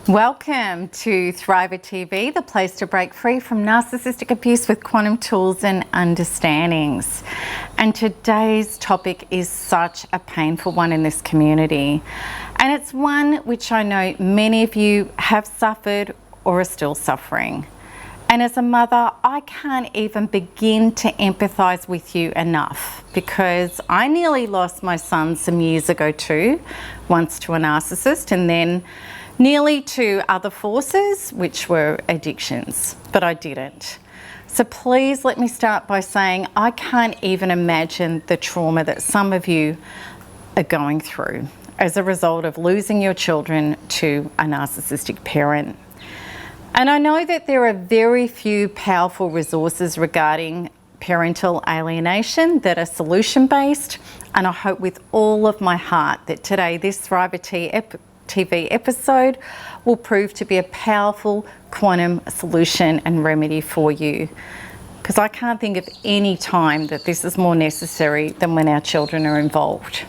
Welcome to Thriver TV, the place to break free from narcissistic abuse with quantum tools and understandings. And today's topic is such a painful one in this community. And it's one which I know many of you have suffered or are still suffering. And as a mother, I can't even begin to empathise with you enough because I nearly lost my son some years ago too, once to a narcissist and then nearly to other forces, which were addictions, but I didn't. So please let me start by saying I can't even imagine the trauma that some of you are going through as a result of losing your children to a narcissistic parent. And I know that there are very few powerful resources regarding parental alienation that are solution-based, and I hope with all of my heart that today this Thriver TV episode will prove to be a powerful quantum solution and remedy for you, because I can't think of any time that this is more necessary than when our children are involved.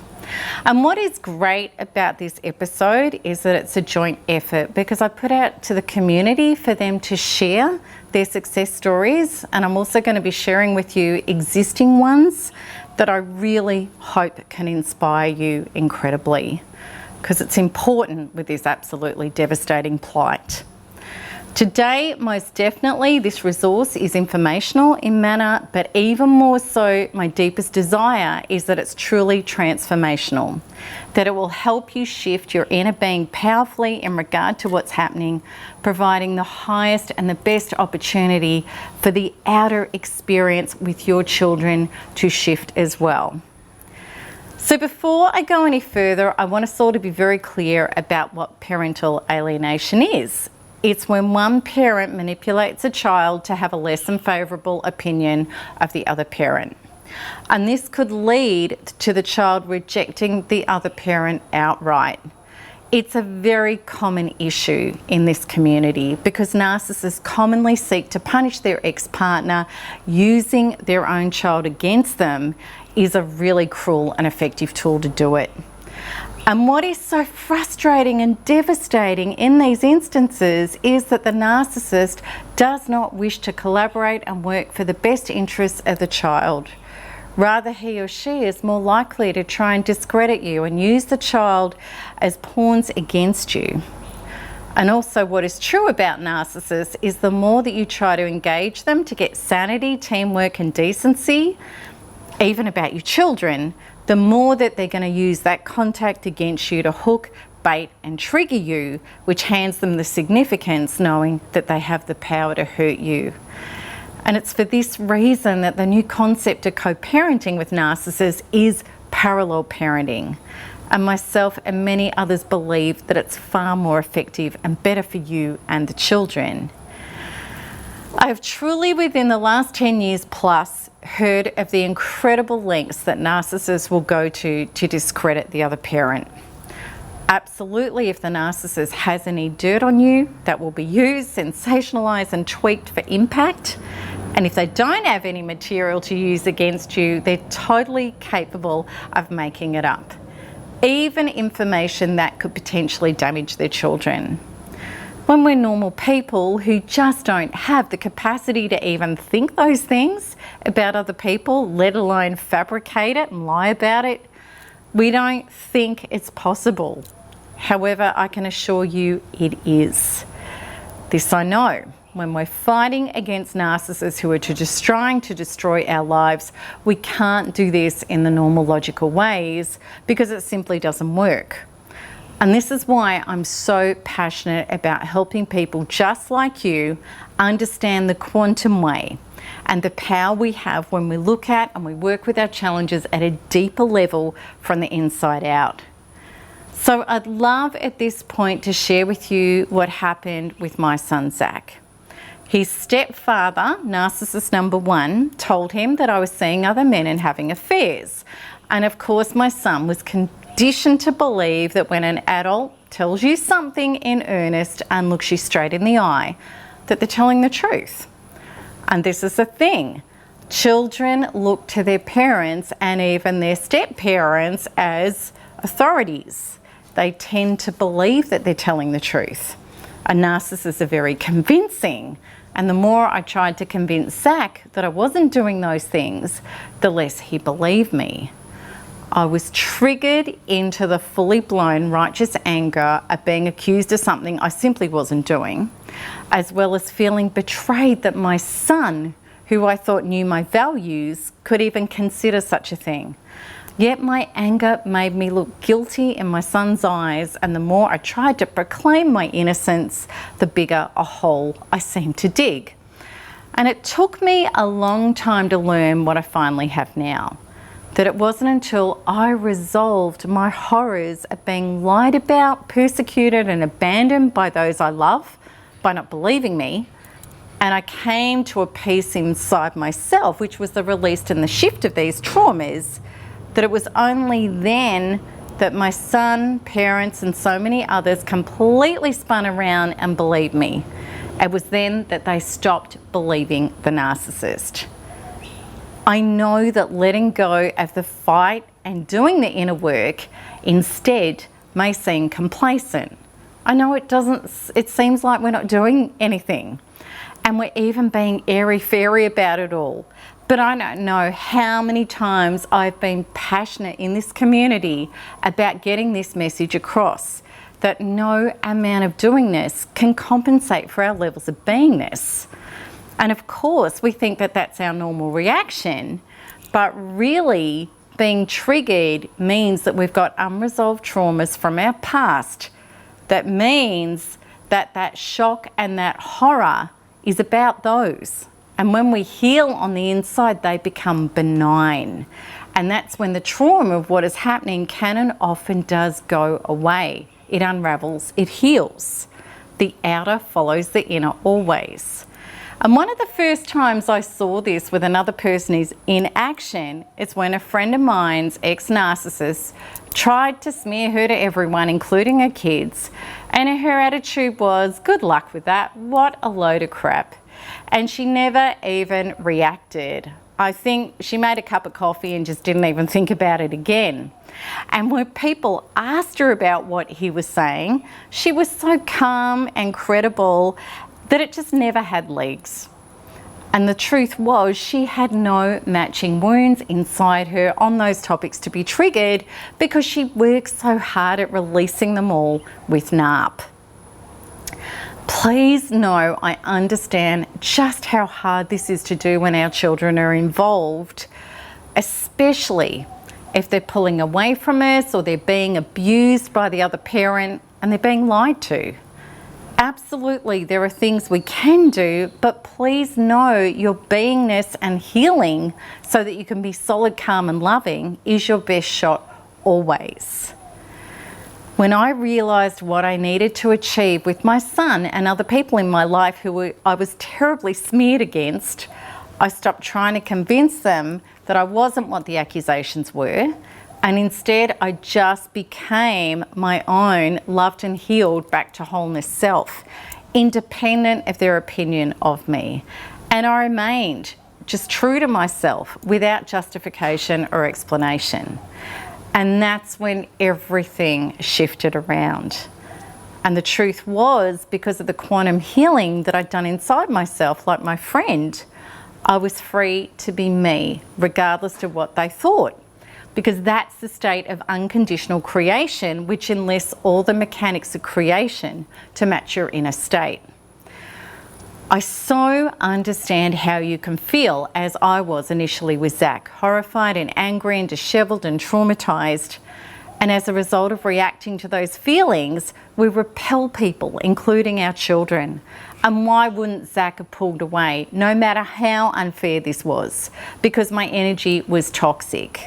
And what is great about this episode is that it's a joint effort, because I put out to the community for them to share their success stories, and I'm also going to be sharing with you existing ones that I really hope can inspire you incredibly, because it's important with this absolutely devastating plight. Today, most definitely, this resource is informational in manner, but even more so, my deepest desire is that it's truly transformational, that it will help you shift your inner being powerfully in regard to what's happening, providing the highest and the best opportunity for the outer experience with your children to shift as well. So before I go any further, I want to sort of be very clear about what parental alienation is. It's when one parent manipulates a child to have a less than favourable opinion of the other parent. And this could lead to the child rejecting the other parent outright. It's a very common issue in this community because narcissists commonly seek to punish their ex-partner. Using their own child against them is a really cruel and effective tool to do it. And what is so frustrating and devastating in these instances is that the narcissist does not wish to collaborate and work for the best interests of the child. Rather, he or she is more likely to try and discredit you and use the child as pawns against you. And also, what is true about narcissists is the more that you try to engage them to get sanity, teamwork and decency, even about your children, the more that they're going to use that contact against you to hook, bait and trigger you, which hands them the significance knowing that they have the power to hurt you. And it's for this reason that the new concept of co-parenting with narcissists is parallel parenting. And myself and many others believe that it's far more effective and better for you and the children. I have truly, within the last 10 years plus, heard of the incredible lengths that narcissists will go to discredit the other parent. Absolutely, if the narcissist has any dirt on you, that will be used, sensationalized and tweaked for impact. And if they don't have any material to use against you, they're totally capable of making it up. Even information that could potentially damage their children. When we're normal people who just don't have the capacity to even think those things about other people, let alone fabricate it and lie about it, we don't think it's possible. However, I can assure you it is. This I know. When we're fighting against narcissists who are trying to destroy our lives, we can't do this in the normal logical ways because it simply doesn't work. And this is why I'm so passionate about helping people just like you understand the quantum way and the power we have when we look at and we work with our challenges at a deeper level from the inside out. So I'd love at this point to share with you what happened with my son, Zach. His stepfather, narcissist number one, told him that I was seeing other men and having affairs. And of course, my son was conditioned to believe that when an adult tells you something in earnest and looks you straight in the eye, that they're telling the truth. And this is the thing. Children look to their parents and even their step-parents as authorities. They tend to believe that they're telling the truth. A narcissists are very convincing, and the more I tried to convince Zach that I wasn't doing those things, the less he believed me. I was triggered into the fully blown righteous anger at being accused of something I simply wasn't doing, as well as feeling betrayed that my son, who I thought knew my values, could even consider such a thing. Yet my anger made me look guilty in my son's eyes, and the more I tried to proclaim my innocence, the bigger a hole I seemed to dig. And it took me a long time to learn what I finally have now. That it wasn't until I resolved my horrors at being lied about, persecuted and abandoned by those I love, by not believing me, and I came to a peace inside myself, which was the release and the shift of these traumas, that it was only then that my son, parents and so many others completely spun around and believed me. It was then that they stopped believing the narcissist. I know that letting go of the fight and doing the inner work instead may seem complacent. I know it seems like we're not doing anything, and we're even being airy-fairy about it all. But I don't know how many times I've been passionate in this community about getting this message across, that no amount of doing this can compensate for our levels of beingness. And of course, we think that that's our normal reaction, but really being triggered means that we've got unresolved traumas from our past. That means that that shock and that horror is about those. And when we heal on the inside, they become benign. And that's when the trauma of what is happening can and often does go away. It unravels, it heals. The outer follows the inner always. And one of the first times I saw this with another person is in action, it's when a friend of mine's ex-narcissist tried to smear her to everyone, including her kids. And her attitude was, good luck with that, what a load of crap. And she never even reacted. I think she made a cup of coffee and just didn't even think about it again. And when people asked her about what he was saying, she was so calm and credible that it just never had legs. And the truth was, she had no matching wounds inside her on those topics to be triggered because she worked so hard at releasing them all with NARP. Please know I understand just how hard this is to do when our children are involved, especially if they're pulling away from us or they're being abused by the other parent and they're being lied to. Absolutely, there are things we can do, but please know your beingness and healing so that you can be solid, calm and loving is your best shot always. When I realised what I needed to achieve with my son and other people in my life who I was terribly smeared against, I stopped trying to convince them that I wasn't what the accusations were, and instead I just became my own loved and healed back to wholeness self, independent of their opinion of me. And I remained just true to myself without justification or explanation. And that's when everything shifted around. And the truth was, because of the quantum healing that I'd done inside myself, like my friend, I was free to be me, regardless of what they thought. Because that's the state of unconditional creation, which enlists all the mechanics of creation to match your inner state. I so understand how you can feel, as I was initially with Zach, horrified and angry and dishevelled and traumatised. And as a result of reacting to those feelings, we repel people, including our children. And why wouldn't Zach have pulled away, no matter how unfair this was? Because my energy was toxic.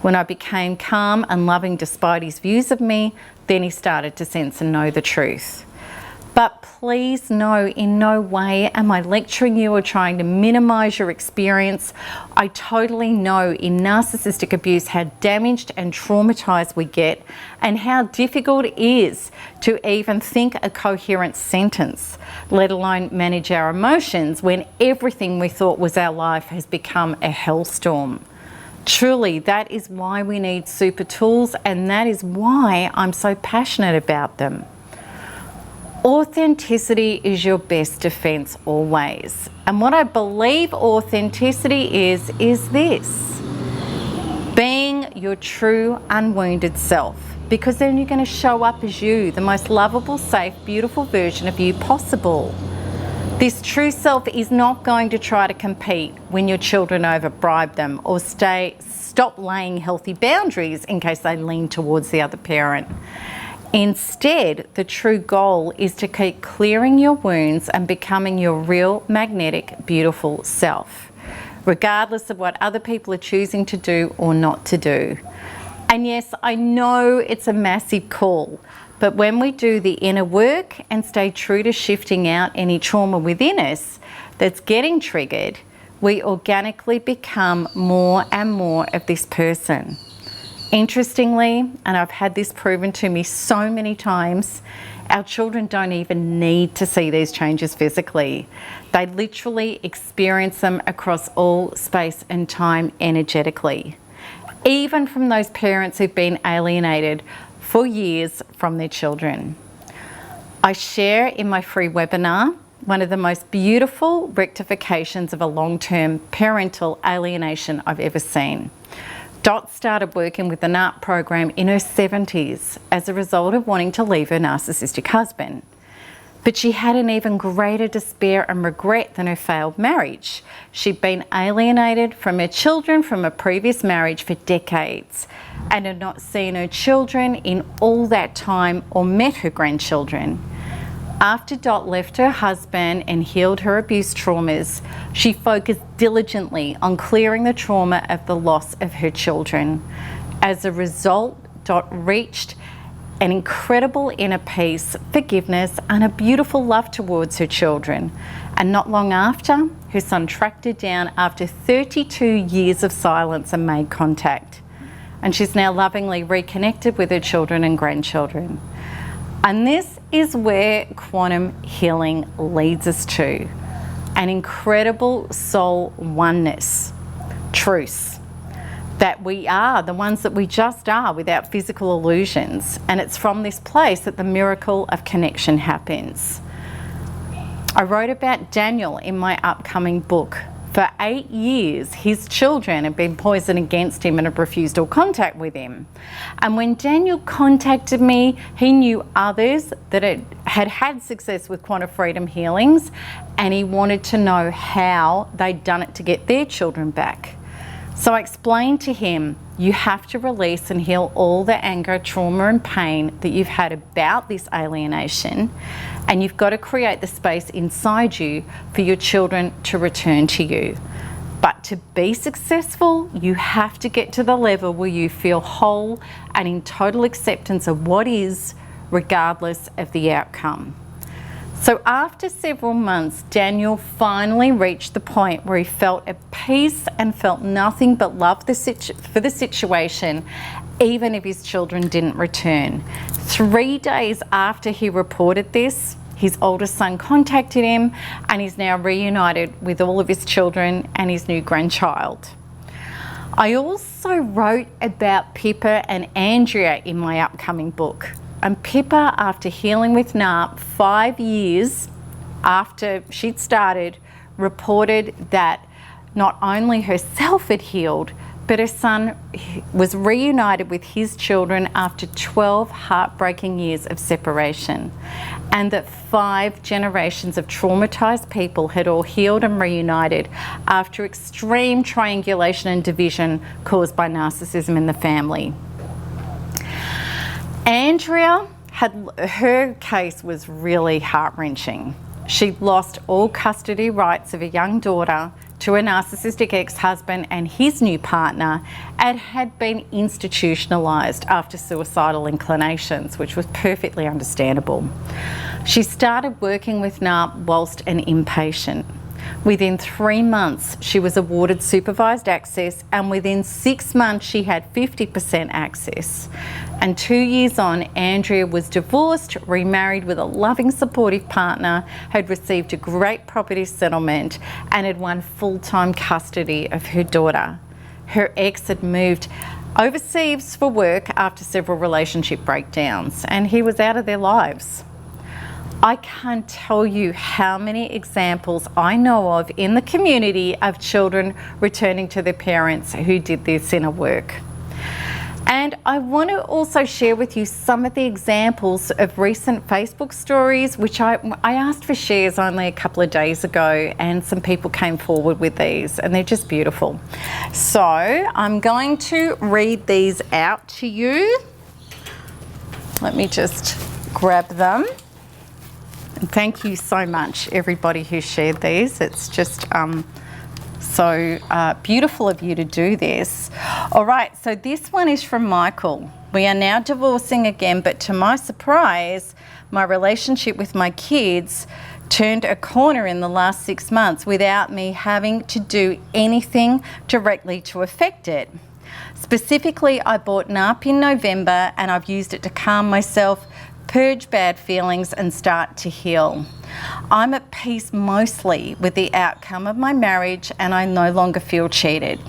When I became calm and loving despite his views of me, then he started to sense and know the truth. But please know, in no way am I lecturing you or trying to minimise your experience. I totally know in narcissistic abuse how damaged and traumatised we get and how difficult it is to even think a coherent sentence, let alone manage our emotions when everything we thought was our life has become a hellstorm. Truly, that is why we need super tools, and that is why I'm so passionate about them. Authenticity is your best defense always. And what I believe authenticity is this: being your true, unwounded self. Because then you're going to show up as you, the most lovable, safe, beautiful version of you possible. This true self is not going to try to compete when your children overbribe them or stop laying healthy boundaries in case they lean towards the other parent. Instead, the true goal is to keep clearing your wounds and becoming your real, magnetic, beautiful self, regardless of what other people are choosing to do or not to do. And yes, I know it's a massive call, but when we do the inner work and stay true to shifting out any trauma within us that's getting triggered, we organically become more and more of this person. Interestingly, and I've had this proven to me so many times, our children don't even need to see these changes physically. They literally experience them across all space and time energetically, even from those parents who've been alienated for years from their children. I share in my free webinar one of the most beautiful rectifications of a long-term parental alienation I've ever seen. Dot started working with the NARP program in her 70s as a result of wanting to leave her narcissistic husband. But she had an even greater despair and regret than her failed marriage. She'd been alienated from her children from a previous marriage for decades and had not seen her children in all that time or met her grandchildren. After Dot left her husband and healed her abuse traumas, she focused diligently on clearing the trauma of the loss of her children. As a result, Dot reached an incredible inner peace, forgiveness, and a beautiful love towards her children. And not long after, her son tracked her down after 32 years of silence and made contact. And she's now lovingly reconnected with her children and grandchildren. And this is where quantum healing leads us to: an incredible soul oneness, truth, that we are the ones that we just are without physical illusions. And it's from this place that the miracle of connection happens. I wrote about Daniel in my upcoming book. For 8 years, his children have been poisoned against him and have refused all contact with him. And when Daniel contacted me, he knew others that had had success with quantum freedom healings, and he wanted to know how they'd done it to get their children back. So I explained to him, you have to release and heal all the anger, trauma and pain that you've had about this alienation, and you've got to create the space inside you for your children to return to you. But to be successful, you have to get to the level where you feel whole and in total acceptance of what is, regardless of the outcome. So after several months, Daniel finally reached the point where he felt at peace and felt nothing but love for the situation, even if his children didn't return. 3 days after he reported this, his oldest son contacted him, and he's now reunited with all of his children and his new grandchild. I also wrote about Pippa and Andrea in my upcoming book. And Pippa, after healing with NARP 5 years after she'd started, reported that not only herself had healed, but her son was reunited with his children after 12 heartbreaking years of separation, and that 5 generations of traumatized people had all healed and reunited after extreme triangulation and division caused by narcissism in the family. Andrea, her case was really heart-wrenching. She lost all custody rights of a young daughter to a narcissistic ex-husband and his new partner, and had been institutionalised after suicidal inclinations, which was perfectly understandable. She started working with NARP whilst an inpatient. Within 3 months, she was awarded supervised access, and within 6 months, she had 50% access. And 2 years on, Andrea was divorced, remarried with a loving, supportive partner, had received a great property settlement, and had won full-time custody of her daughter. Her ex had moved overseas for work after several relationship breakdowns, and he was out of their lives. I can't tell you how many examples I know of in the community of children returning to their parents who did this inner work. And I want to also share with you some of the examples of recent Facebook stories, which I asked for shares only a couple of days ago, and some people came forward with these, and they're just beautiful. So I'm going to read these out to you. Let me just grab them. And thank you so much, everybody who shared these. It's just so beautiful of you to do this. All right, so this one is from Michael. We are now divorcing again, but to my surprise, my relationship with my kids turned a corner in the last 6 months without me having to do anything directly to affect it. Specifically, I bought NARP in November and I've used it to calm myself, purge bad feelings and start to heal. I'm at peace mostly with the outcome of my marriage and I no longer feel cheated.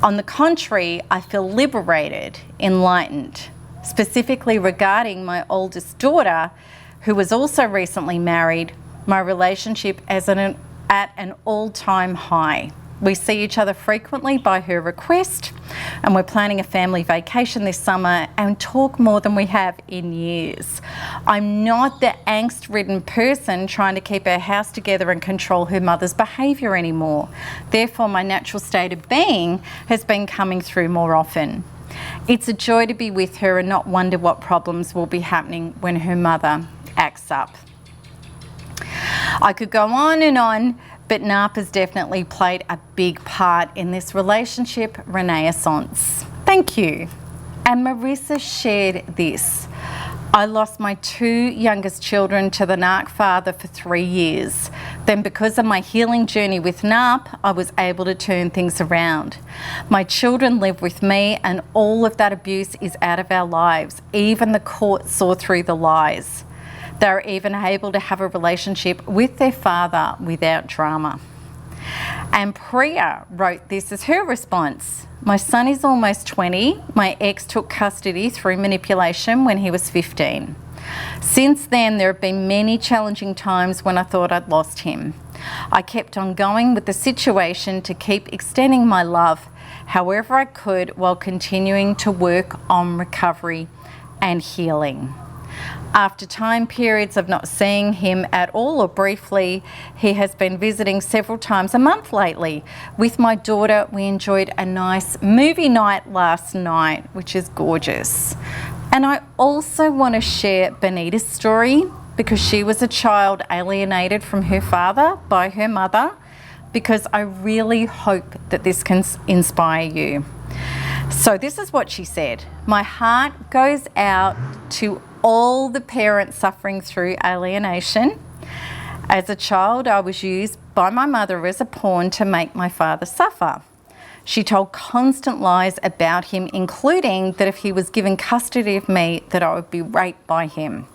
On the contrary, I feel liberated, enlightened, specifically regarding my oldest daughter, who was also recently married. My relationship is at an all-time high. We see each other frequently by her request, and we're planning a family vacation this summer and talk more than we have in years. I'm not the angst-ridden person trying to keep our house together and control her mother's behaviour anymore. Therefore, my natural state of being has been coming through more often. It's a joy to be with her and not wonder what problems will be happening when her mother acts up. I could go on, but NARP has definitely played a big part in this relationship renaissance. Thank you. And Marissa shared this. I lost my 2 youngest children to the narc father for 3 years. Then because of my healing journey with NARP, I was able to turn things around. My children live with me and all of that abuse is out of our lives. Even the court saw through the lies. They're even able to have a relationship with their father without drama. And Priya wrote this as her response. My son is almost 20. My ex took custody through manipulation when he was 15. Since then, there have been many challenging times when I thought I'd lost him. I kept on going with the situation to keep extending my love however I could while continuing to work on recovery and healing. After time periods of not seeing him at all or briefly, he has been visiting several times a month lately. With my daughter, we enjoyed a nice movie night last night, which is gorgeous. And I also want to share Benita's story because she was a child alienated from her father by her mother, because I really hope that this can inspire you. So this is what she said. My heart goes out to all the parents suffering through alienation. As a child, I was used by my mother as a pawn to make my father suffer. She told constant lies about him, including that if he was given custody of me, that I would be raped by him.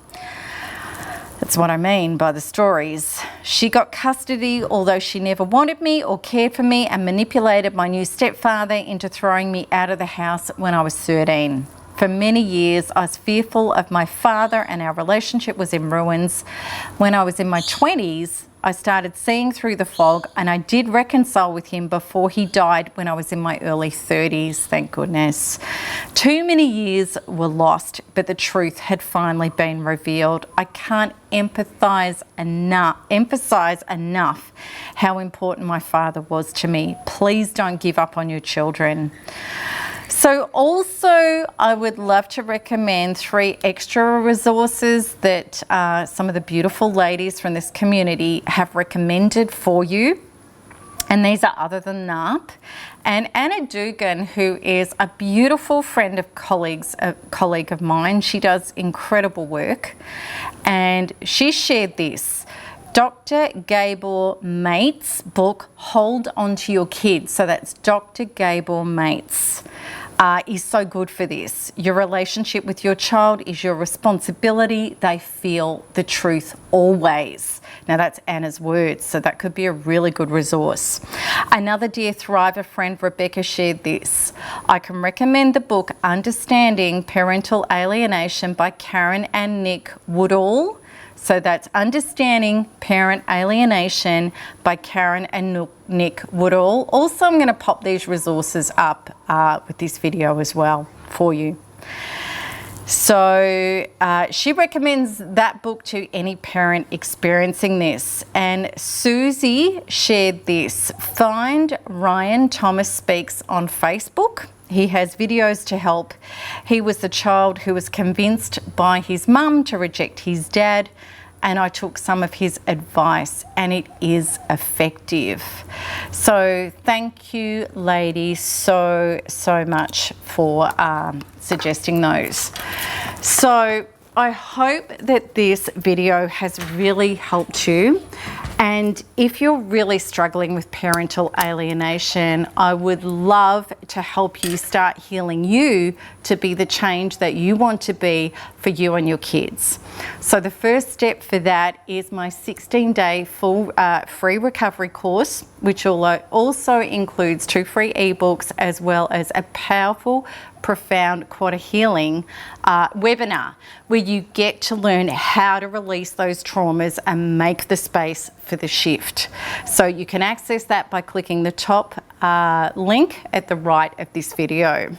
That's what I mean by the stories. She got custody, although she never wanted me or cared for me, and manipulated my new stepfather into throwing me out of the house when I was 13. For many years, I was fearful of my father and our relationship was in ruins. When I was in my 20s, I started seeing through the fog and I did reconcile with him before he died when I was in my early 30s, thank goodness. Too many years were lost, but the truth had finally been revealed. I can't emphasize enough how important my father was to me. Please don't give up on your children. So also, I would love to recommend 3 extra resources that some of the beautiful ladies from this community have recommended for you. And these are other than NARP. And Anna Dugan, who is a beautiful friend of colleague of mine, she does incredible work. And she shared this. Dr. Gabor Mate's book, Hold On To Your Kids. So that's Dr. Gabor Mate's. Is so good for this. Your relationship with your child is your responsibility. They feel the truth always. Now that's Anna's words, so that could be a really good resource. Another Dear Thriver friend, Rebecca, shared this. I can recommend the book Understanding Parental Alienation by Karen and Nick Woodall. So that's Understanding Parent Alienation by Karen and Nick Woodall. Also, I'm going to pop these resources up with this video as well for you. So she recommends that book to any parent experiencing this. And Susie shared this. Find Ryan Thomas Speaks on Facebook. He has videos to help. He was the child who was convinced by his mum to reject his dad, and I took some of his advice, and it is effective. So thank you, ladies, so much for suggesting those. So I hope that this video has really helped you. And if you're really struggling with parental alienation, I would love to help you start healing you to be the change that you want to be for you and your kids. So the first step for that is my 16-day full free recovery course, which also includes 2 free ebooks as well as a powerful Profound Quarter Healing webinar, where you get to learn how to release those traumas and make the space for the shift. So you can access that by clicking the top link at the right of this video.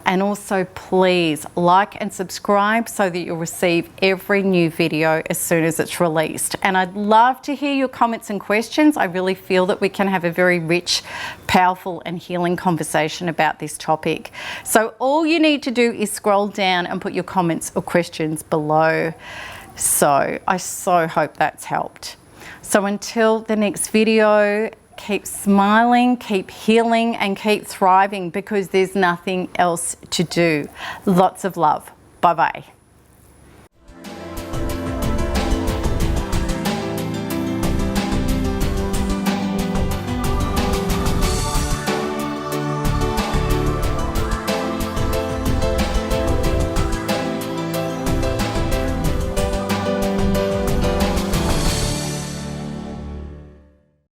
And also, please like and subscribe so that you'll receive every new video as soon as it's released. And I'd love to hear your comments and questions. I really feel that we can have a very rich, powerful and healing conversation about this topic. So all you need to do is scroll down and put your comments or questions below. So I so hope that's helped. So until the next video, keep smiling, keep healing, and keep thriving, because there's nothing else to do. Lots of love. Bye-bye.